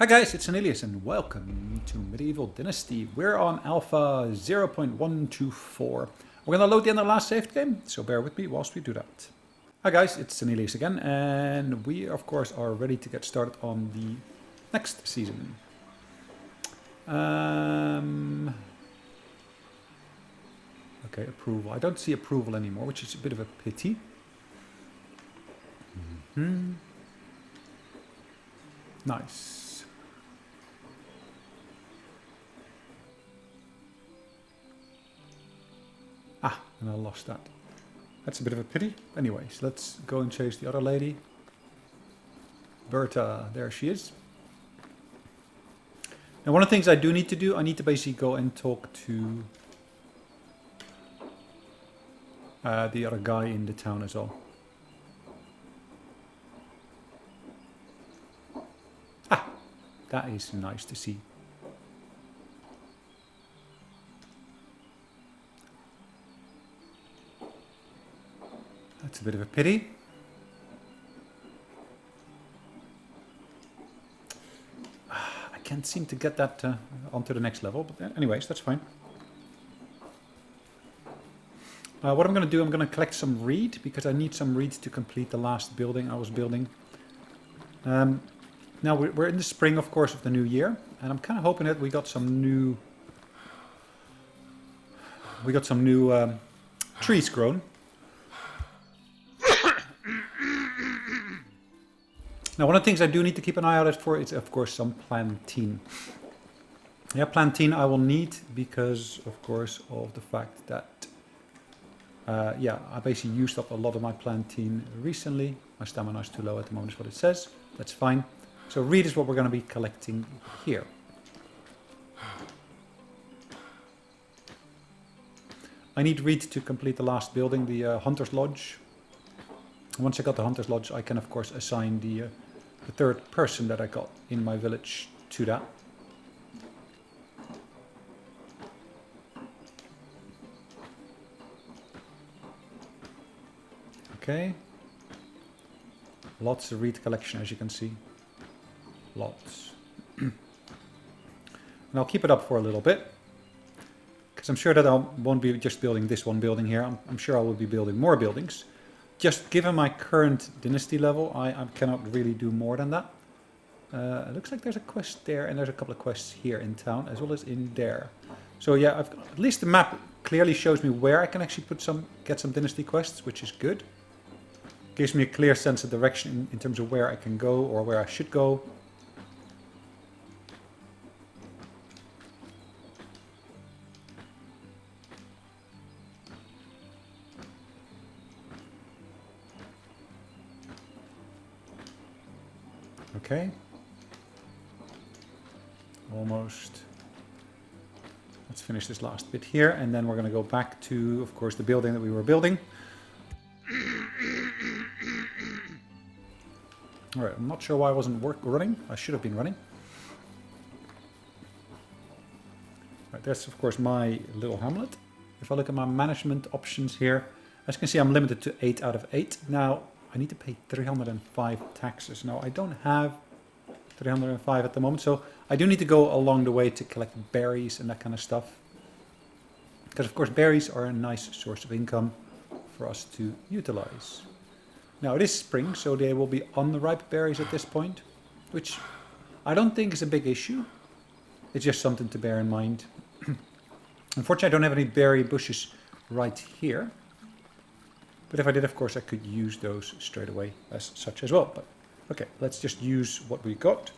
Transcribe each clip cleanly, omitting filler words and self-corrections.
Hi guys, it's Sonelias and welcome to Medieval Dynasty. We're on Alpha 0.124. We're going to load the end of the last saved game, so bear with me whilst we do that. Hi guys, it's Sonelias again, and we of course are ready to get started on the next season. Okay, approval. I don't see approval anymore, which is a bit of a pity. Nice. And I lost that. That's a bit of a pity. Anyways, let's go and chase the other lady. Berta, there she is. Now one of the things I do need to do, I need to basically go and talk to the other guy in the town as well. That is nice to see. That's a bit of a pity. I can't seem to get that onto the next level, but anyways, that's fine. What I'm going to do, I'm going to collect some reed, because I need some reed to complete the last building I was building. Now we're in the spring, of course, of the new year, and I'm kind of hoping that we got some new trees grown. Now, one of the things I do need to keep an eye out for is, of course, some plantain. Yeah, plantain I will need because, of course, of the fact that, I basically used up a lot of my plantain recently. My stamina is too low at the moment, is what it says. That's fine. So reed is what we're going to be collecting here. I need reed to complete the last building, the Hunter's Lodge. Once I got the Hunter's Lodge, I can, of course, assign the third person that I got in my village to that. Okay. Lots of reed collection, as you can see. Lots. And I'll keep it up for a little bit, because I'm sure that I won't be just building this one building here. I'm sure I will be building more buildings. Just given my current dynasty level, I cannot really do more than that. It looks like there's a quest there, and there's a couple of quests here in town, as well as in there. So yeah, at least the map clearly shows me where I can actually get some dynasty quests, which is good. Gives me a clear sense of direction in terms of where I can go, or where I should go. Okay. Almost. Let's finish this last bit here, and then we're going to go back to, of course, the building that we were building. Alright, I'm not sure why I wasn't running. I should have been running. Right, that's, of course, my little hamlet. If I look at my management options here, as you can see, I'm limited to 8 out of 8. Now, I need to pay 305 taxes. Now, I don't have 305 at the moment, so I do need to go along the way to collect berries and that kind of stuff. Because, of course, berries are a nice source of income for us to utilize. Now, it is spring, so they will be unripe berries at this point, which I don't think is a big issue. It's just something to bear in mind. Unfortunately, I don't have any berry bushes right here. But if I did, of course, I could use those straight away as such as well. But okay, let's just use what we got.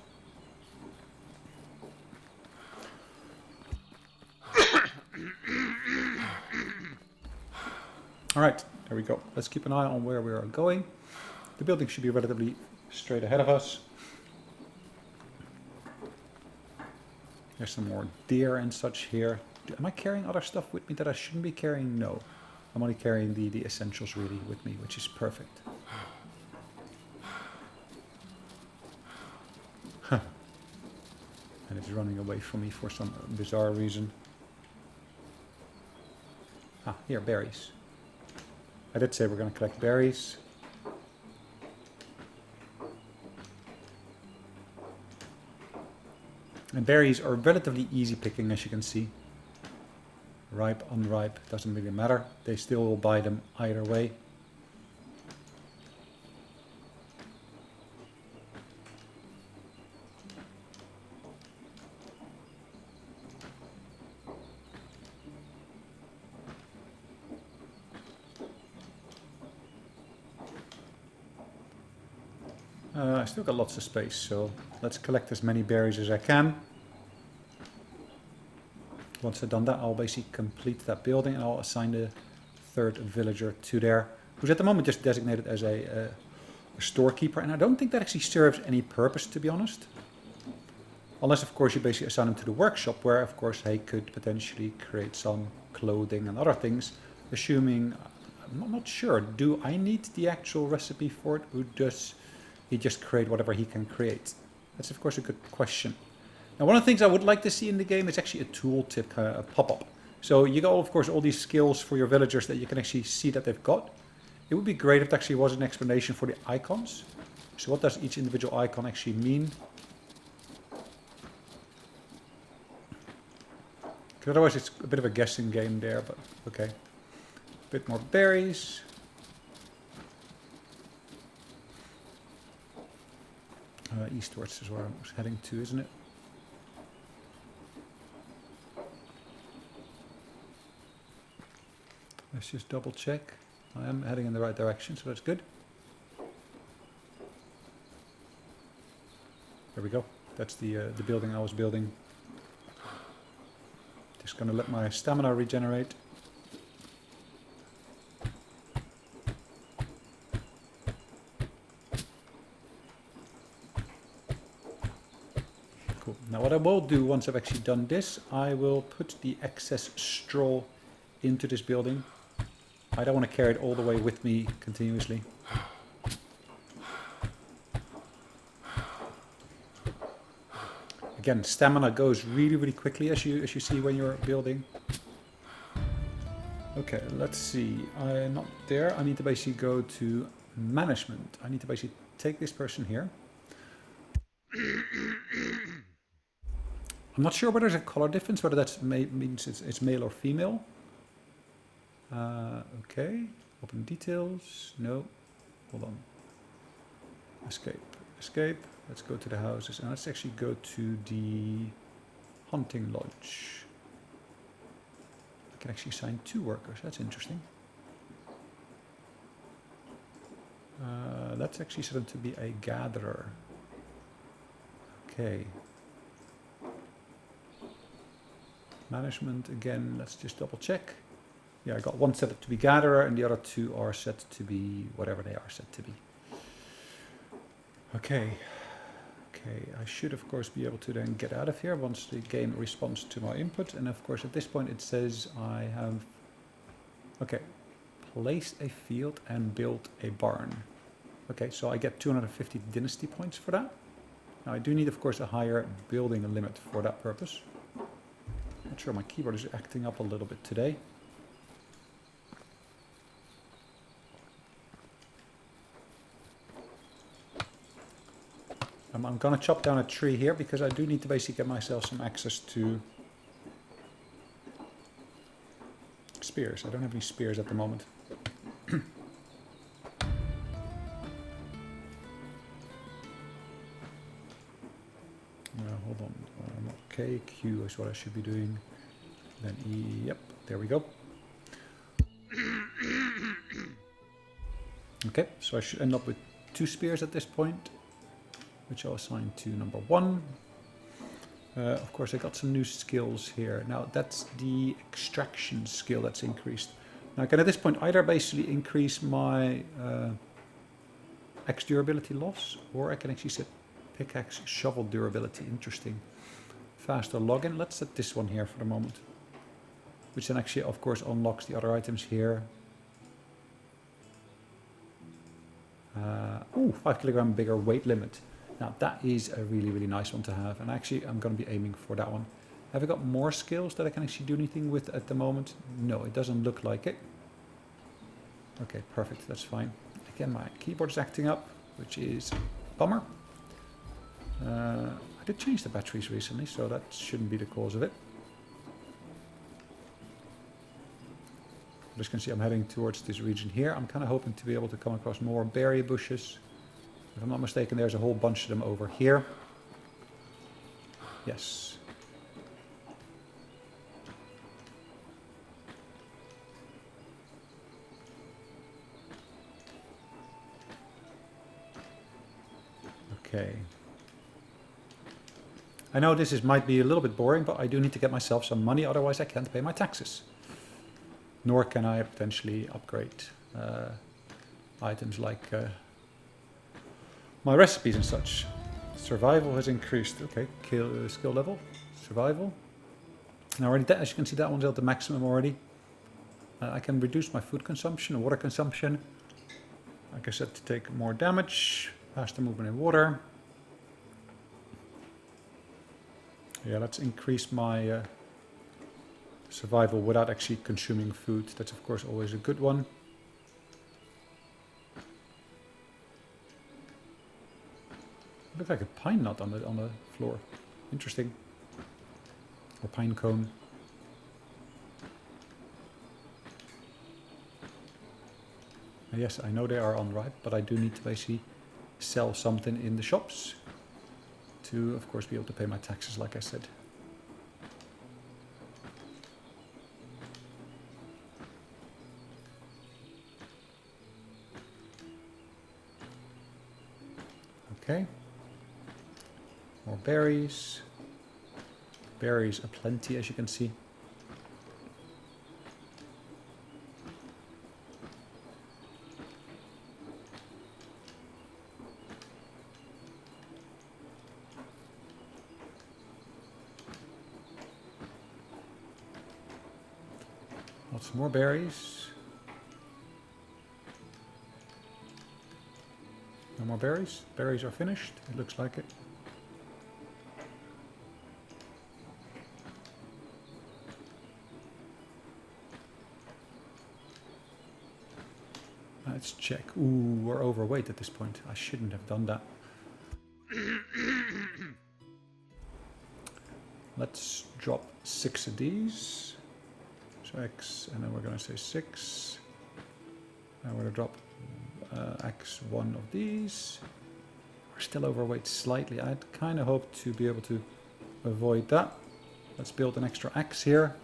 Alright, there we go. Let's keep an eye on where we are going. The building should be relatively straight ahead of us. There's some more deer and such here. Am I carrying other stuff with me that I shouldn't be carrying? No. I'm only carrying the essentials really with me, which is perfect. Huh. And it's running away from me for some bizarre reason. Ah, here, berries. I did say we're going to collect berries. And berries are relatively easy picking, as you can see. Ripe, unripe, doesn't really matter. They still will buy them either way. I still got lots of space, so let's collect as many berries as I can. Once I've done that, I'll basically complete that building and I'll assign the third villager to there, who's at the moment just designated as a storekeeper. And I don't think that actually serves any purpose, to be honest. Unless, of course, you basically assign him to the workshop, where, of course, he could potentially create some clothing and other things, assuming... I'm not sure. Do I need the actual recipe for it, or does he just create whatever he can create? That's, of course, a good question. Now, one of the things I would like to see in the game is actually a tooltip pop-up. So you got, of course, all these skills for your villagers that you can actually see that they've got. It would be great if there actually was an explanation for the icons. So what does each individual icon actually mean? Because otherwise it's a bit of a guessing game there, but okay. A bit more berries. Eastwards is where I was heading to, isn't it? Let's just double check. I am heading in the right direction, so that's good. There we go. That's the building I was building. Just gonna let my stamina regenerate. Cool. Now what I will do once I've actually done this, I will put the excess straw into this building. I don't want to carry it all the way with me continuously. Again, stamina goes really, really quickly as you see when you're building. Okay, let's see. I'm not there. I need to basically go to management. I need to basically take this person here. I'm not sure whether there's a color difference, whether that means it's male or female. Okay, open details, no, hold on, escape, escape, let's go to the houses and let's actually go to the hunting lodge. I can actually assign 2 workers, that's interesting. Let's actually set them to be a gatherer. Okay. Management again, let's just double check. Yeah, I got 1 set to be gatherer and the other 2 are set to be whatever they are set to be. Okay. Okay, I should of course be able to then get out of here once the game responds to my input. And of course at this point it says I have, okay, placed a field and built a barn. Okay, so I get 250 dynasty points for that. Now I do need of course a higher building limit for that purpose. Not sure, my keyboard is acting up a little bit today. I'm gonna chop down a tree here because I do need to basically get myself some access to spears. I don't have any spears at the moment. Hold on. Okay, Q is what I should be doing. Then E, yep, there we go. Okay, so I should end up with 2 spears at this point, which I'll assign to number 1. Of course, I got some new skills here. Now, that's the extraction skill that's increased. Now, I can at this point either basically increase my X durability loss, or I can actually set pickaxe shovel durability. Interesting. Faster login. Let's set this one here for the moment, which then actually, of course, unlocks the other items here. Ooh, 5 kilogram bigger weight limit. Now that is a really, really nice one to have, and actually I'm going to be aiming for that one. Have I got more skills that I can actually do anything with at the moment? No, it doesn't look like it. Okay, perfect, that's fine. Again, my keyboard is acting up, which is a bummer. I I did change the batteries recently, so that shouldn't be the cause of it. As you can see, I'm heading towards this region here. I'm kind of hoping to be able to come across more berry bushes. If I'm not mistaken, there's a whole bunch of them over here. Yes. Okay. I know this might be a little bit boring, but I do need to get myself some money, otherwise I can't pay my taxes. Nor can I potentially upgrade items like my recipes and such. Survival has increased. Okay, skill level. Survival. Now already, as you can see, that one's at the maximum already. I can reduce my food consumption, water consumption. Like I said, to take more damage. Faster movement in water. Yeah, let's increase my survival without actually consuming food. That's of course always a good one. Looks like a pine nut on the floor. Interesting. Or pine cone. Yes, I know they are unripe, but I do need to basically sell something in the shops to, of course, be able to pay my taxes, like I said. Okay. More berries. Berries aplenty, as you can see. Lots more berries. No more berries. Berries are finished. It looks like it. Let's check. Ooh, we're overweight at this point. I shouldn't have done that. Let's drop 6 of these. So X, and then we're going to say 6. And we're going to drop X1 of these. We're still overweight slightly. I'd kind of hoped to be able to avoid that. Let's build an extra X here.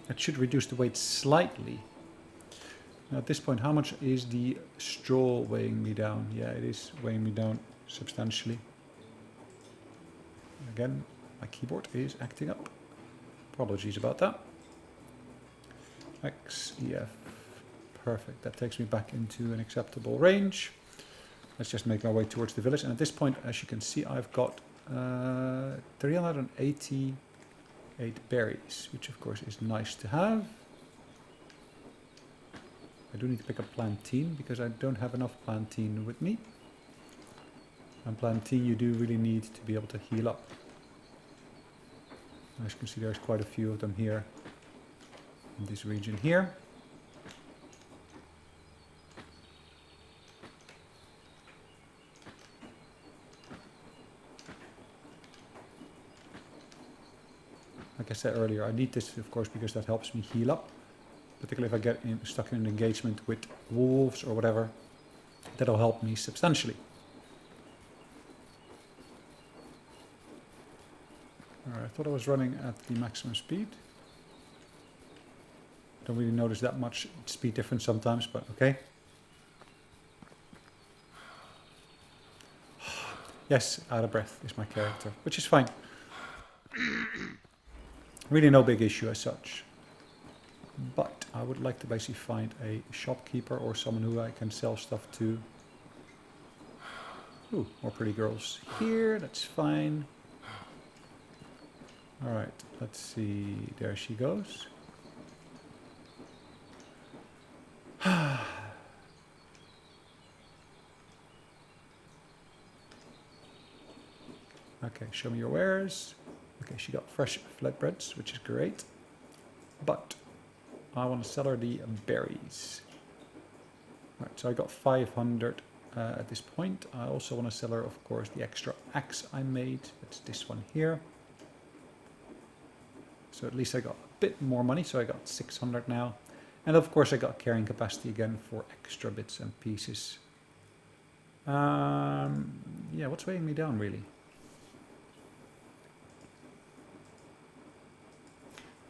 That should reduce the weight slightly. Now at this point, how much is the straw weighing me down? Yeah, it is weighing me down substantially. Again, my keyboard is acting up. Apologies about that. X, EF. Perfect. That takes me back into an acceptable range. Let's just make my way towards the village. And at this point, as you can see, I've got 388 berries, which of course is nice to have. I do need to pick up plantain because I don't have enough plantain with me. And plantain you do really need to be able to heal up. As you can see, there's quite a few of them here in this region here. Like I said earlier, I need this of course because that helps me heal up. Particularly if I get stuck in an engagement with wolves or whatever, that'll help me substantially. Alright, I thought I was running at the maximum speed. Don't really notice that much speed difference sometimes, but okay. Yes, out of breath is my character, which is fine. Really no big issue as such. But I would like to basically find a shopkeeper or someone who I can sell stuff to. Ooh, more pretty girls here, that's fine. Alright, let's see, there she goes. Okay, show me your wares. Okay, she got fresh flatbreads, which is great. But I want to sell her the berries. Right, so I got 500 at this point. I also want to sell her, of course, the extra axe I made. It's this one here. So at least I got a bit more money. So I got 600 now. And of course I got carrying capacity again for extra bits and pieces. Yeah, what's weighing me down really?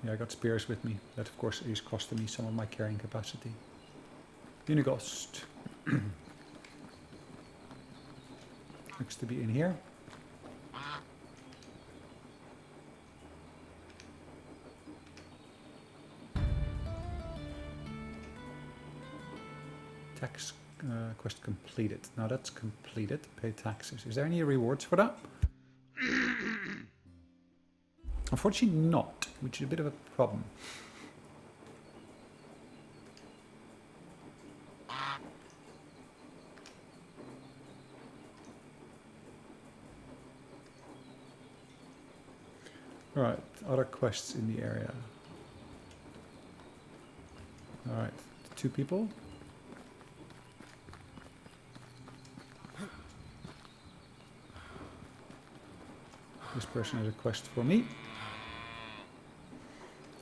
Yeah, I got spears with me. That of course is costing me some of my carrying capacity. Unighost. Looks to be in here. Tax quest completed. Now that's completed. Pay taxes. Is there any rewards for that? Unfortunately not, which is a bit of a problem. Alright, other quests in the area. Alright, 2 people. This person has a quest for me.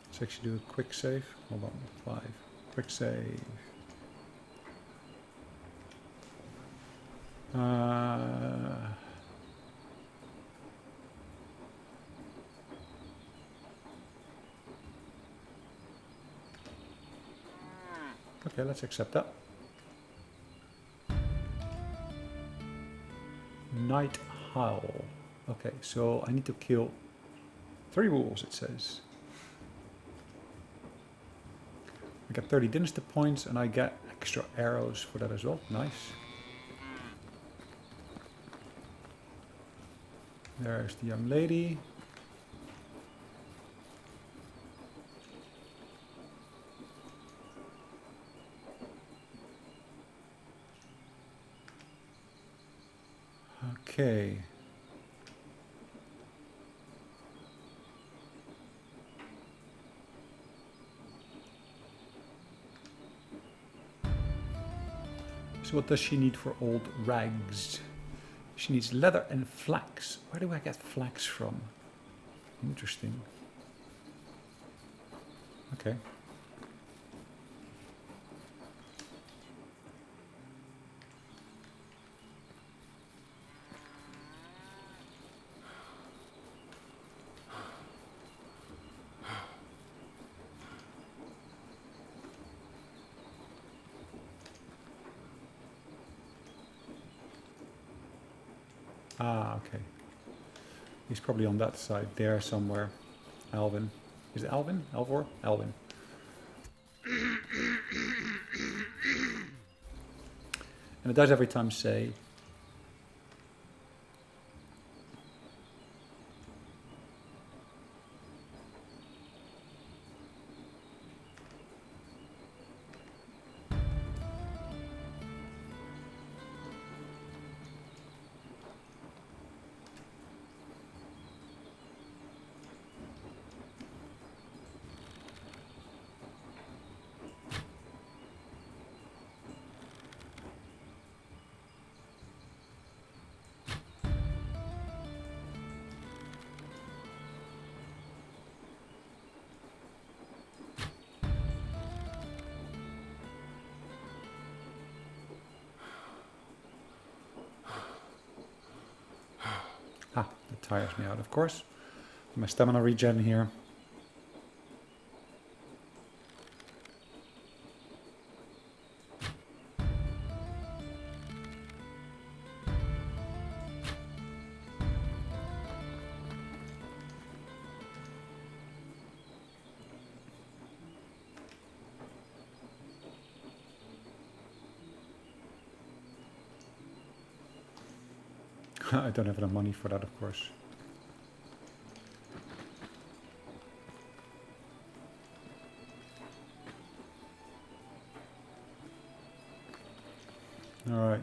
Let's actually do a quick save. Hold on, 5. Quick save. Okay, let's accept that. Night Howl. Okay, so I need to kill 3 wolves, it says. I get 30 Dynasty points and I get extra arrows for that as well. Nice. There's the young lady. Okay. So what does she need for old rags? She needs leather and flax. Where do I get flax from? Interesting. Okay. Ah, okay. He's probably on that side there somewhere. Alvin. Is it Alvin? Alvor? Alvin. And it does every time say... Ah, that tires me out, of course. My stamina regen here. I don't have enough money for that, of course. Alright.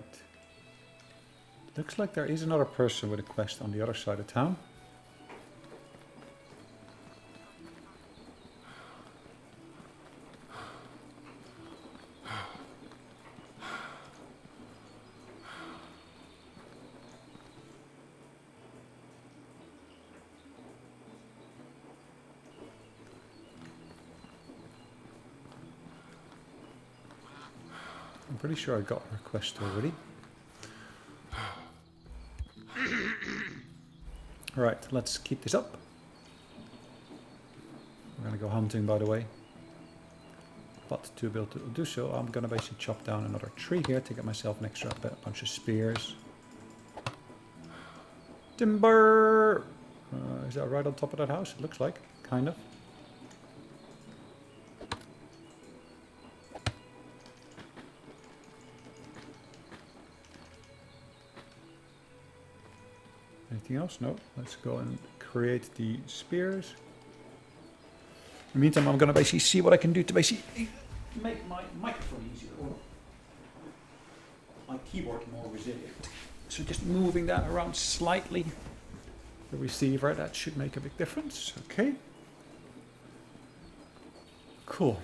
Looks like there is another person with a quest on the other side of town. pretty sure I got a request already. Alright, let's keep this up. We're going to go hunting, by the way. But to be able to do so, I'm going to basically chop down another tree here to get myself an extra bunch of spears. Timber! Is that right on top of that house? It looks like, kind of. Anything else? No. Let's go and create the spears. In the meantime, I'm going to basically see what I can do to basically make my microphone easier, or my keyboard more resilient. So just moving that around slightly, the receiver, that should make a big difference. Okay. Cool.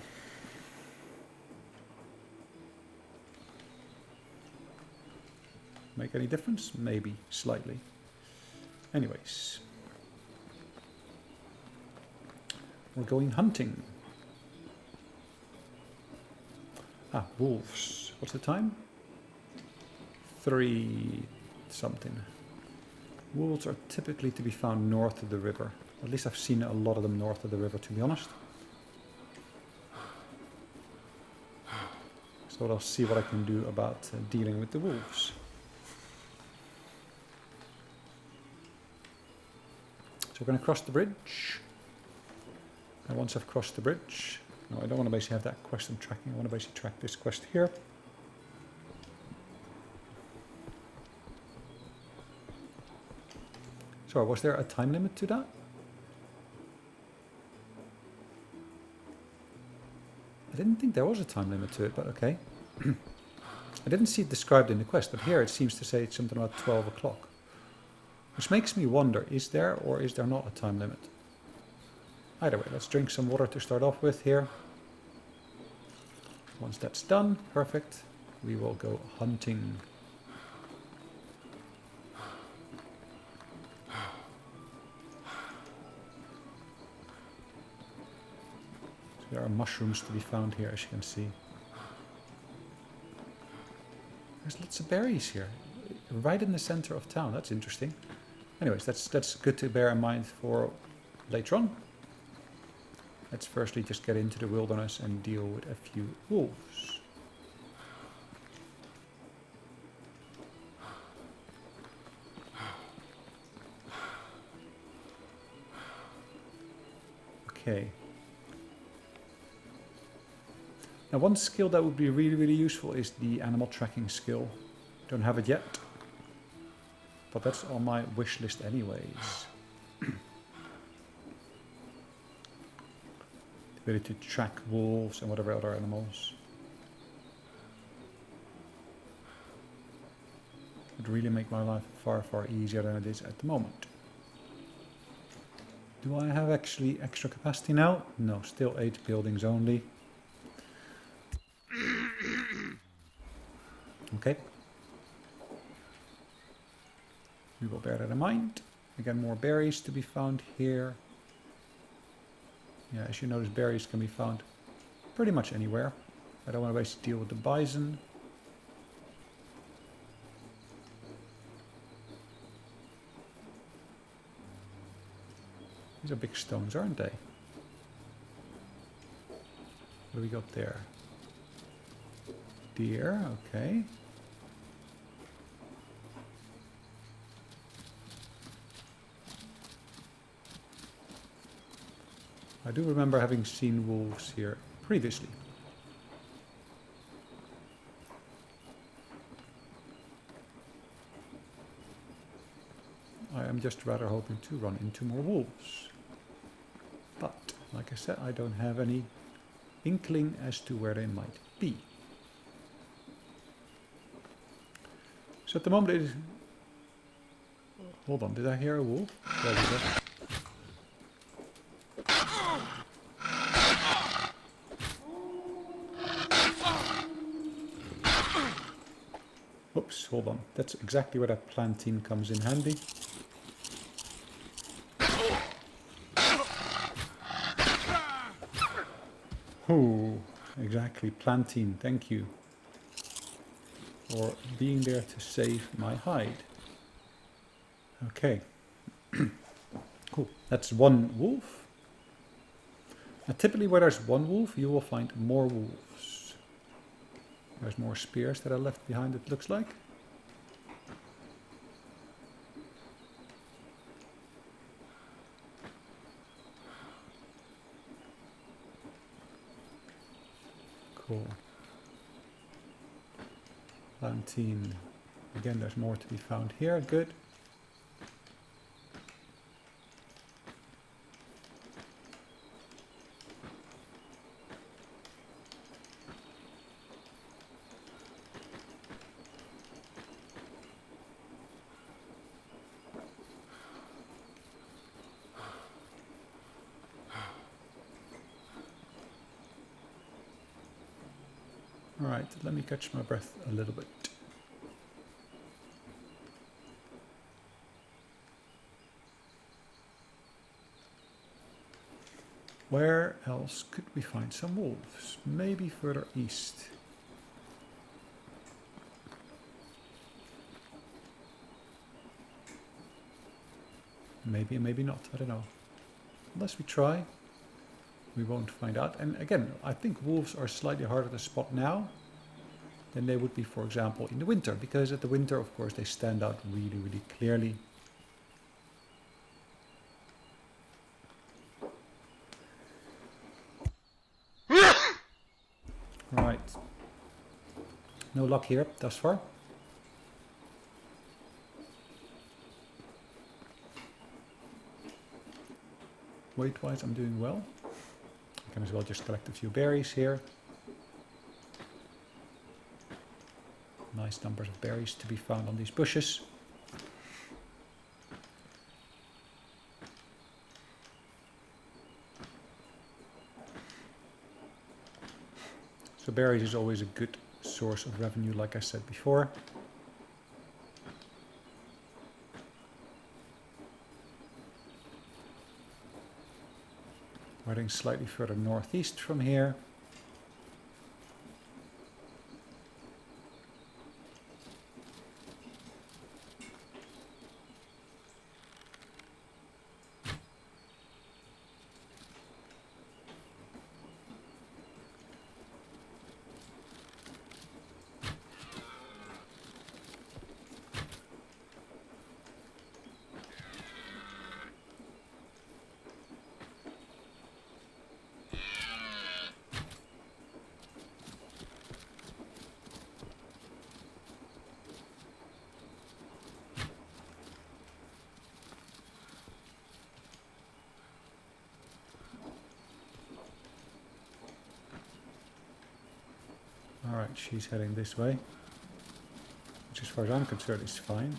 Make any difference? Maybe slightly. Anyways. We're going hunting. Ah, wolves. What's the time? 3 something. Wolves are typically to be found north of the river. At least I've seen a lot of them north of the river, to be honest. So I'll see what I can do about dealing with the wolves. So we're going to cross the bridge. And once I've crossed the bridge, no, I don't want to basically have that quest I'm tracking. I want to basically track this quest here. Sorry, was there a time limit to that? I didn't think there was a time limit to it, but okay. I didn't see it described in the quest, but here it seems to say it's something about 12 o'clock. Which makes me wonder, is there or is there not a time limit? Either way, let's drink some water to start off with here. Once that's done, perfect, we will go hunting. So there are mushrooms to be found here, as you can see. There's lots of berries here, right in the center of town. That's interesting. Anyways, that's good to bear in mind for later on. Let's firstly just get into the wilderness and deal with a few wolves. Okay. Now one skill that would be really, really useful is the animal tracking skill. Don't have it yet, but that's on my wish list anyways. Ability to track wolves and whatever other animals. Would really make my life far, far easier than it is at the moment. Do I have actually extra capacity now? No, still 8 buildings only. Okay. We will bear that in mind. Again, more berries to be found here. Yeah, as you notice, berries can be found pretty much anywhere. I don't want to basically deal with the bison. These are big stones, aren't they? What do we got there? Deer, okay. I do remember having seen wolves here previously. I am just rather hoping to run into more wolves. But, like I said, I don't have any inkling as to where they might be. So at the moment it is... Hold on, did I hear a wolf? There we go. Oops, hold on. That's exactly where that plantain comes in handy. Oh, exactly. Plantain, thank you. or being there to save my hide. Okay. Cool. That's one wolf. Now, typically where there's one wolf, you will find more wolves. There's more spears that are left behind, it looks like. Cool. Lantine. Again, there's more to be found here. Good. Alright, let me catch my breath a little bit. Where else could we find some wolves? Maybe further east. Maybe, maybe not, I don't know. Unless we try, we won't find out. And again, I think wolves are slightly harder to spot now than they would be, for example, in the winter. Because at the winter, of course, they stand out really, really clearly. Right. No luck here thus far. Weight-wise, I'm doing well. I can as well just collect a few berries here. Nice numbers of berries to be found on these bushes. So berries is always a good source of revenue, like I said before. Heading slightly further northeast from here. Alright, she's heading this way, which as far as I'm concerned is fine.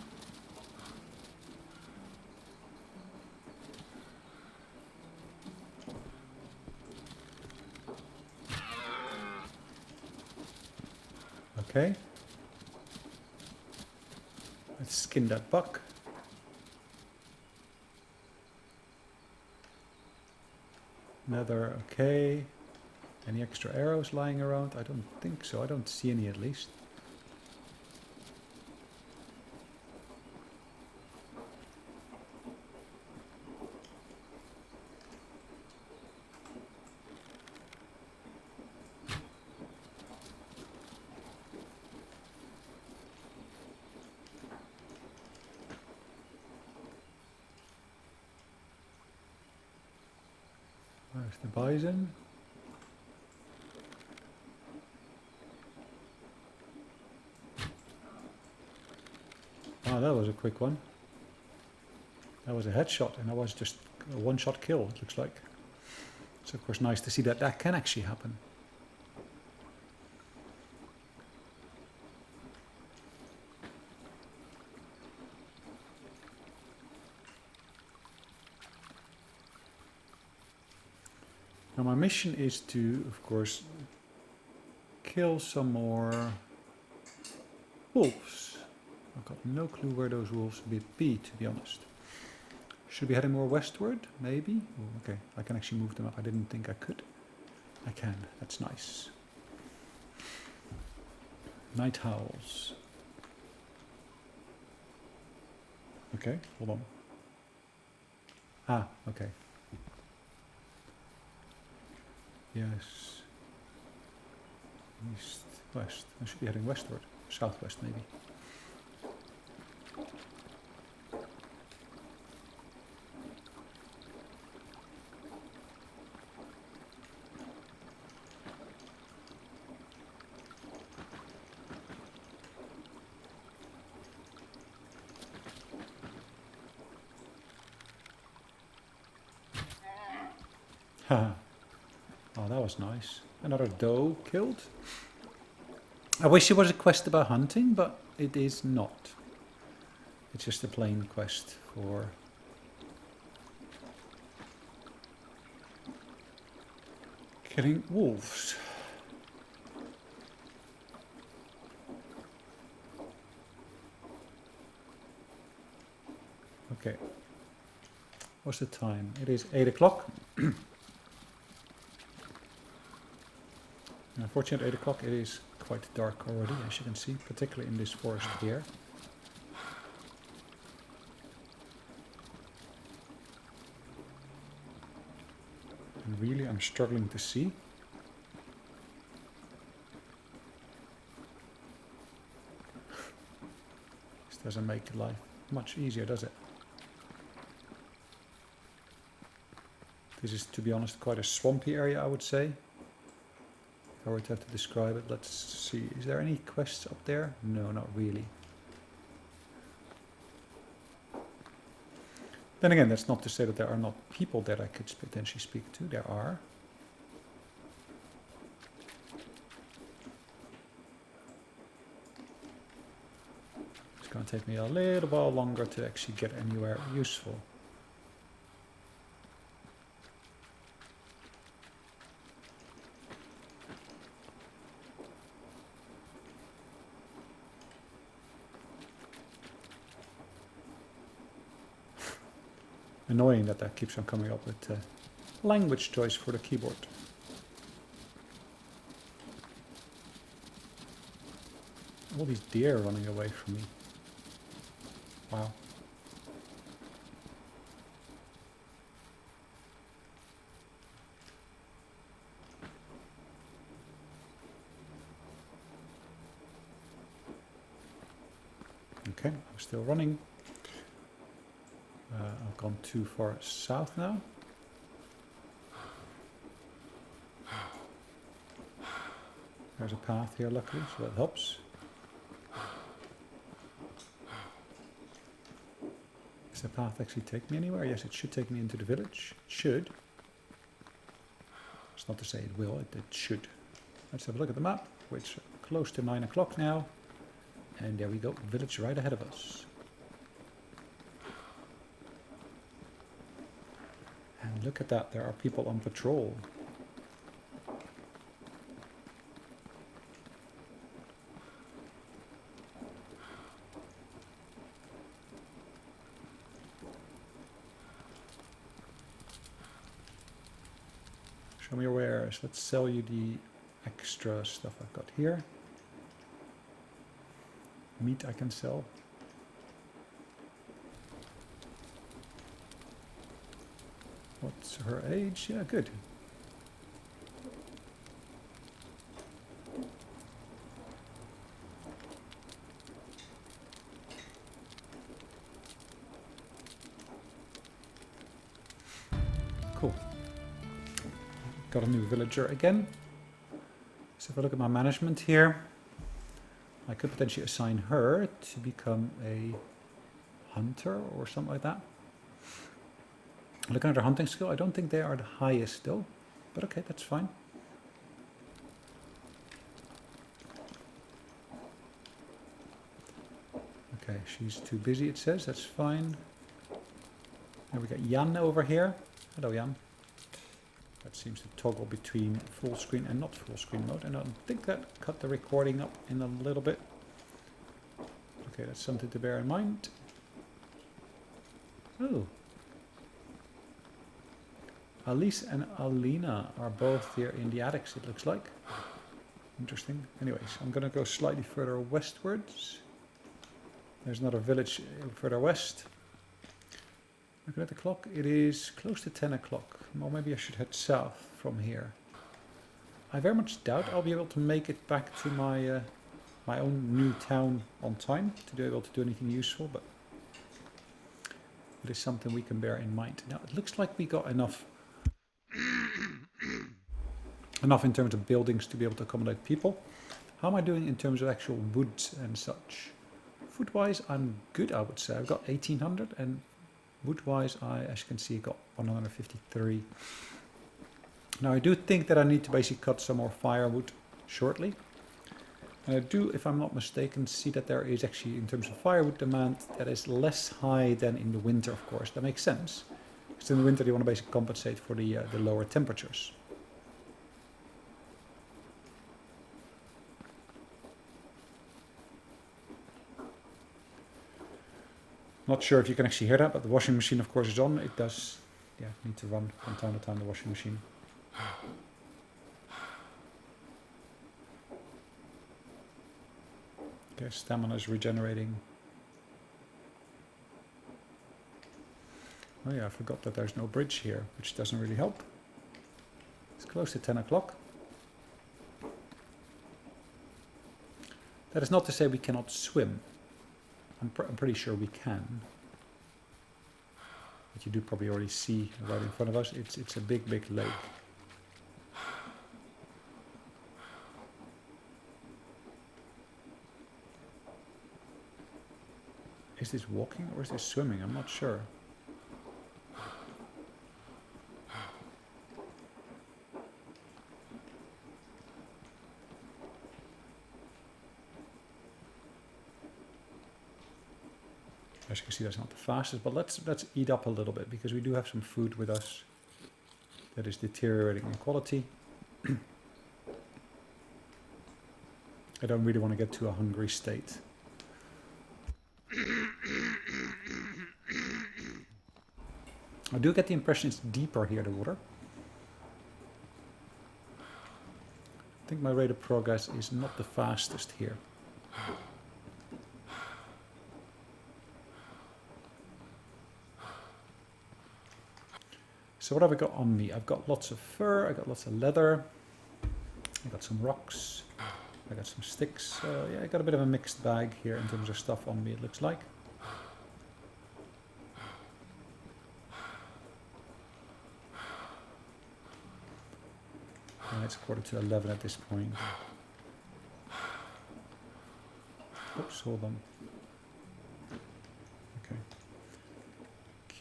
Okay. Let's skin that buck. Another, okay. Any extra arrows lying around? I don't think so. I don't see any at least. There's the bison. Wow, that was a quick one. That was a headshot, and that was just a one-shot kill, it looks like. It's of course nice to see that that can actually happen. Now my mission is to, of course, kill some more wolves. I've got no clue where those wolves would be, to be honest. Should we heading more westward? Maybe? Oh, okay, I can actually move them up. I didn't think I could. I can, that's nice. Night owls. Okay, hold on. Ah, okay. Yes. East, west. I should be heading westward. Southwest, maybe. Haha. Oh, that was nice. Another doe killed. I wish it was a quest about hunting, but it is not. It's just a plain quest for... killing wolves. Okay. What's the time? It is 8 o'clock. Unfortunately, at 8 o'clock it is quite dark already, as you can see, particularly in this forest here. And really, I'm struggling to see. This doesn't make life much easier, does it? This is, to be honest, quite a swampy area, I would say. If I were to have to describe it, let's see. Is there any quests up there? No, not really. Then again, that's not to say that there are not people that I could potentially speak to. There are. It's going to take me a little while longer to actually get anywhere useful. Annoying that that keeps on coming up with language choice for the keyboard. All these deer running away from me. Wow. Okay, I'm still running. I've gone too far south now. There's a path here, luckily, so that helps. Does the path actually take me anywhere? Yes, it should take me into the village. It should. It's not to say it will, it should. Let's have a look at the map. We're close to 9 o'clock now. And there we go, village right ahead of us. And look at that, there are people on patrol. Show me your wares. Let's sell you the extra stuff I've got here. Meat I can sell. What's her age? Yeah, good. Cool. Got a new villager again. So if I look at my management here, I could potentially assign her to become a hunter or something like that. Looking at her hunting skill, I don't think they are the highest though, but okay, that's fine. Okay, she's too busy, it says, that's fine. And we got Jan over here. Hello, Jan. That seems to toggle between full screen and not full screen mode, and I think that cut the recording up in a little bit. Okay, that's something to bear in mind. Oh. Alice and Alina are both here in the attics, it looks like. Interesting. Anyways, I'm going to go slightly further westwards. There's another village further west. Looking at the clock, it is close to 10 o'clock. Or maybe I should head south from here. I very much doubt I'll be able to make it back to my my own new town on time to be able to do anything useful, but it is something we can bear in mind. Now it looks like we got enough in terms of buildings to be able to accommodate people. How am I doing in terms of actual wood and such? Food-wise, I'm good, I would say. I've got 1800, and wood-wise, as you can see, got 153. Now, I do think that I need to basically cut some more firewood shortly. And I do, if I'm not mistaken, see that there is actually, in terms of firewood demand, that is less high than in the winter, of course. That makes sense. Because in the winter, you want to basically compensate for the lower temperatures. Not sure if you can actually hear that, but the washing machine, of course, is on. It does, need to run from time to time, the washing machine. Okay, stamina is regenerating. Oh yeah, I forgot that there's no bridge here, which doesn't really help. It's close to 10 o'clock. That is not to say we cannot swim. I'm pretty sure we can. But you do probably already see right in front of us, it's a big, big lake. Is this walking or is this swimming? I'm not sure. As you can see, that's not the fastest, but let's eat up a little bit, because we do have some food with us that is deteriorating in quality. I don't really want to get to a hungry state. I do get the impression it's deeper here, the water. I think my rate of progress is not the fastest here. So what have I got on me? I've got lots of fur, I got lots of leather, I got some rocks, I got some sticks. Yeah, I got a bit of a mixed bag here in terms of stuff on me, it looks like. And it's 11:15 at this point. Oops, hold on. Okay.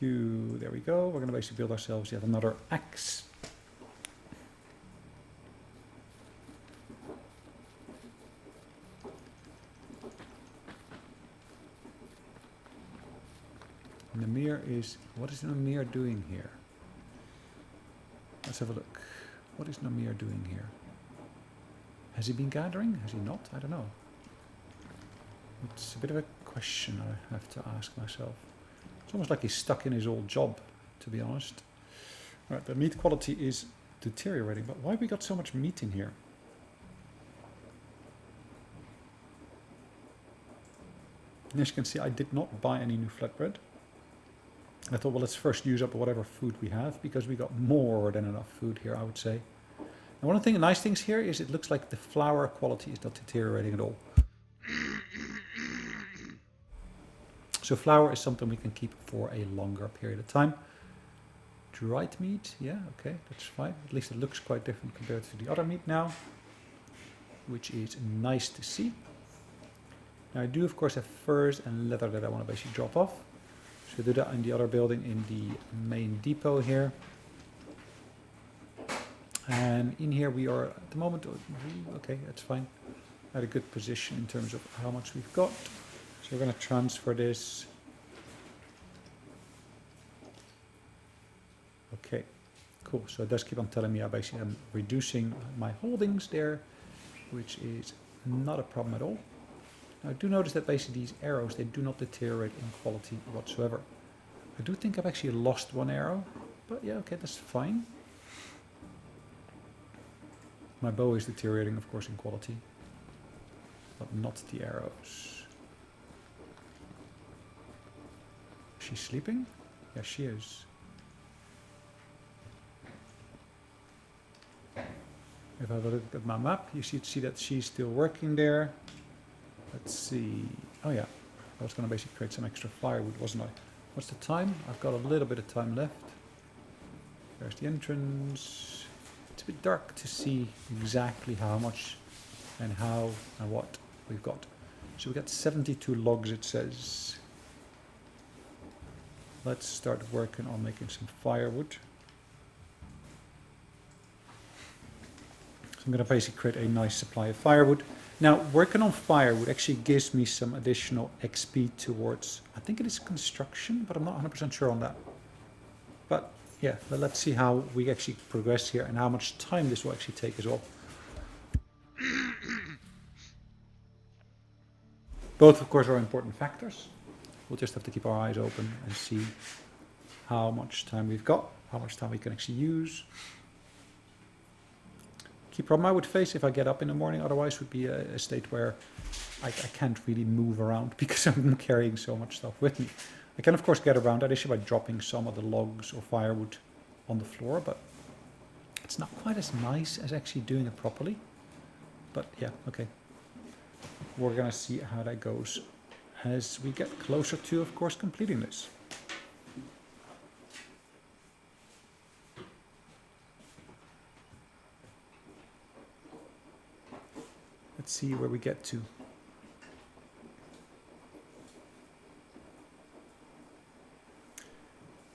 There we go. We're going to basically build ourselves yet another axe. Namir is... What is Namir doing here? Let's have a look. What is Namir doing here? Has he been gathering? Has he not? I don't know. It's a bit of a question I have to ask myself. It's almost like he's stuck in his old job, to be honest. Right, the meat quality is deteriorating, but why have we got so much meat in here? And as you can see, I did not buy any new flatbread. I thought, well, let's first use up whatever food we have, because we got more than enough food here, I would say. And one of the nice things here is it looks like the flour quality is not deteriorating at all. So flour is something we can keep for a longer period of time. Dried meat, yeah, okay, that's fine. At least it looks quite different compared to the other meat now, which is nice to see. Now I do, of course, have furs and leather that I want to basically drop off. So I do that in the other building in the main depot here. And in here we are at the moment, okay, that's fine. At a good position in terms of how much we've got. So we're going to transfer this. Okay, cool. So it does keep on telling me I basically am reducing my holdings there, which is not a problem at all. Now I do notice that basically these arrows, they do not deteriorate in quality whatsoever. I do think I've actually lost one arrow, but yeah, okay, that's fine. My bow is deteriorating, of course, in quality, but not the arrows. She's sleeping? Yeah, she is. If I have a look at my map, you should see that she's still working there. Let's see. Oh yeah, I was going to basically create some extra firewood, wasn't I? What's the time? I've got a little bit of time left. There's the entrance. It's a bit dark to see exactly how much and how and what we've got. So we got 72 logs, it says. Let's start working on making some firewood. So I'm going to basically create a nice supply of firewood. Now, working on firewood actually gives me some additional XP towards, I think it is construction, but I'm not 100% sure on that. But yeah, let's see how we actually progress here and how much time this will actually take as well. Both, of course, are important factors. We'll just have to keep our eyes open and see how much time we've got, how much time we can actually use. Key problem I would face if I get up in the morning otherwise would be a state where I can't really move around because I'm carrying so much stuff with me. I can of course get around that issue by dropping some of the logs or firewood on the floor, but it's not quite as nice as actually doing it properly. But yeah, okay. We're gonna see how that goes as we get closer to, of course, completing this. Let's see where we get to.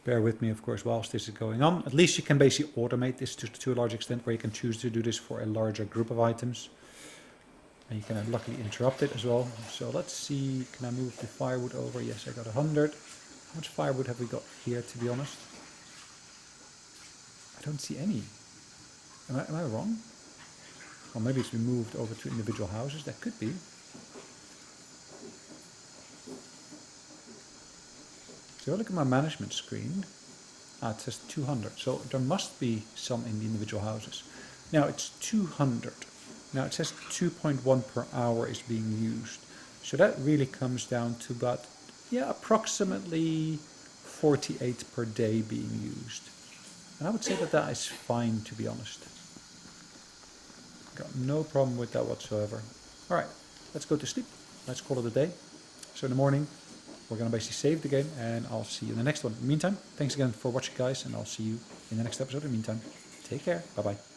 Bear with me, of course, whilst this is going on. At least you can basically automate this to a large extent, where you can choose to do this for a larger group of items. And you can luckily interrupt it as well. So let's see, can I move the firewood over? Yes, I got 100. How much firewood have we got here, to be honest? I don't see any. Am I wrong? Or maybe it's been moved over to individual houses. That could be. So if I look at my management screen, it says 200. So there must be some in the individual houses. Now it's 200. Now it says 2.1 per hour is being used. So that really comes down to about, yeah, approximately 48 per day being used. And I would say that that is fine, to be honest. Got no problem with that whatsoever. All right, let's go to sleep. Let's call it a day. So in the morning, we're going to basically save the game, and I'll see you in the next one. In the meantime, thanks again for watching, guys, and I'll see you in the next episode. In the meantime, take care. Bye-bye.